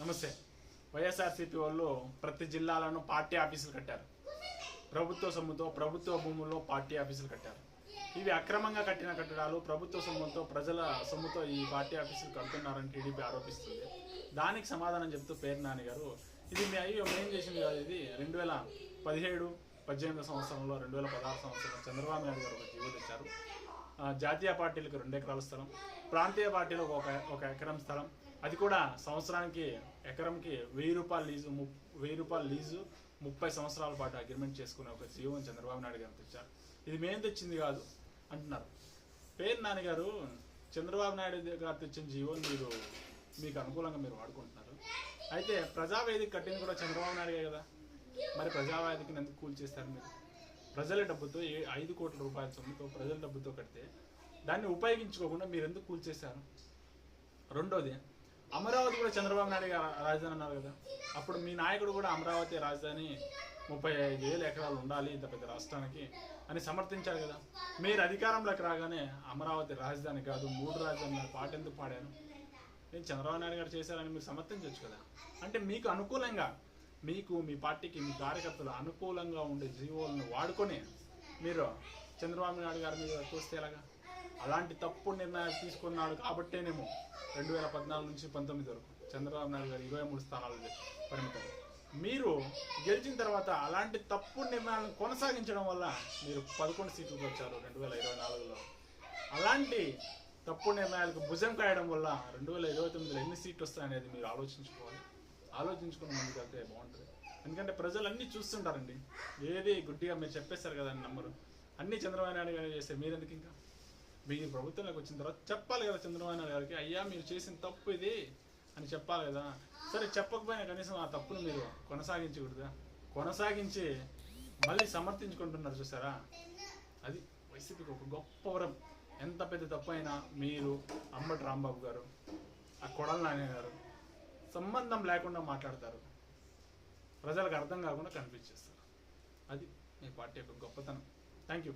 సమస్య. వైఎస్ఆర్సీపీ వాళ్ళు ప్రతి జిల్లాలను పార్టీ ఆఫీసులు కట్టారు. ప్రభుత్వ సొమ్ముతో ప్రభుత్వ భూముల్లో పార్టీ ఆఫీసులు కట్టారు. ఇవి అక్రమంగా కట్టిన కట్టడాలు, ప్రభుత్వ సొమ్ముతో ప్రజల సొమ్ముతో ఈ పార్టీ ఆఫీసులు కడుతున్నారని టీడీపీ ఆరోపిస్తుంది. దానికి సమాధానం చెప్తూ పేర్ని నాని గారు, ఇది మేం చేసింది కాదు, ఇది 2017-18 సంవత్సరంలో 2016 సంవత్సరంలో చంద్రబాబు నాయుడు గారు ఒక జీవో తెచ్చారు. జాతీయ పార్టీలకు 2 ఎకరాల స్థలం, ప్రాంతీయ పార్టీలకు ఒక ఎకరం స్థలం, అది కూడా సంవత్సరానికి ఎకరంకి 1000 రూపాయల లీజు, 1000 రూపాయల లీజు 30 సంవత్సరాల పాటు అగ్రిమెంట్ చేసుకునే ఒక జీవోని చంద్రబాబు నాయుడు గారు తెచ్చారు. ఇది మేము తెచ్చింది కాదు అంటున్నారు. పేర్ని నాని గారు, చంద్రబాబు నాయుడు గారు తెచ్చిన జీవోని మీకు అనుకూలంగా మీరు వాడుకుంటున్నారు. అయితే ప్రజావేదిక కట్టింది కూడా చంద్రబాబు నాయుడుగా కదా, మరి ప్రజావేదికని ఎందుకు కూల్చేస్తారు మీరు? ప్రజల డబ్బుతో 5 కోట్ల రూపాయల సొమ్ముతో ప్రజల డబ్బుతో కడితే దాన్ని ఉపయోగించుకోకుండా మీరు ఎందుకు కూల్చేశారు? రెండోది, అమరావతి కూడా చంద్రబాబు నాయుడు గారు రాజధాని అన్నారు కదా, అప్పుడు మీ నాయకుడు కూడా అమరావతి రాజధాని 35,000 ఎకరాలు ఉండాలి ఇంత పెద్ద రాష్ట్రానికి అని సమర్థించారు కదా. మీరు అధికారంలోకి రాగానే అమరావతి రాజధాని కాదు 3 రాజధానుల పాట ఎందుకు పాడాను? నేను చంద్రబాబు నాయుడు గారు చేశారని మీరు సమర్థించవచ్చు కదా. అంటే మీకు అనుకూలంగా, మీకు మీ పార్టీకి మీ కార్యకర్తలు అనుకూలంగా ఉండే జీవోలను వాడుకొని మీరు చంద్రబాబు నాయుడు గారి మీద చూస్తే ఎలాగా? అలాంటి తప్పుడు నిర్ణయాలు తీసుకున్నాడు కాబట్టేనేమో 2014 నుంచి 19 వరకు చంద్రబాబు నాయుడు గారు 23 స్థానాలు పరిమితం. మీరు గెలిచిన తర్వాత అలాంటి తప్పుడు నిర్ణయాలను కొనసాగించడం వల్ల మీరు 11 సీట్లకు వచ్చారు 2024లో. అలాంటి తప్పుడు నిర్ణయాలకు భుజం కాయడం వల్ల 2029లో ఎన్ని సీట్లు వస్తాయనేది మీరు ఆలోచించుకోవాలి. ఆలోచించుకుని ముందుకు వెళ్తే బాగుంటుంది. ఎందుకంటే ప్రజలు అన్నీ చూస్తుంటారండి, ఏది గుడ్డిగా మీరు చెప్పేస్తారు కదా అని నమ్మరు. అన్నీ చంద్రబాబు నాయుడు గారు చేస్తే మీరెందుకు? ఇంకా మీరు ప్రభుత్వంలోకి వచ్చిన తర్వాత చెప్పాలి కదా చంద్రబాబు నాయుడు గారికి, అయ్యా మీరు చేసిన తప్పు ఇది అని చెప్పాలి కదా. సరే చెప్పకపోయినా కనీసం ఆ తప్పును మీరు కొనసాగించకూడదా? కొనసాగించి మళ్ళీ సమర్థించుకుంటున్నారు చూసారా, అది వైసీపీకి ఒక గొప్ప వరం. ఎంత పెద్ద తప్పు అయినా మీరు అంబటి రాంబాబు గారు, ఆ కొడాలి నాని గారు సంబంధం లేకుండా మాట్లాడతారు, ప్రజలకు అర్థం కాకుండా కనిపించేస్తారు. అది మీ పార్టీ యొక్క గొప్పతనం. Thank you.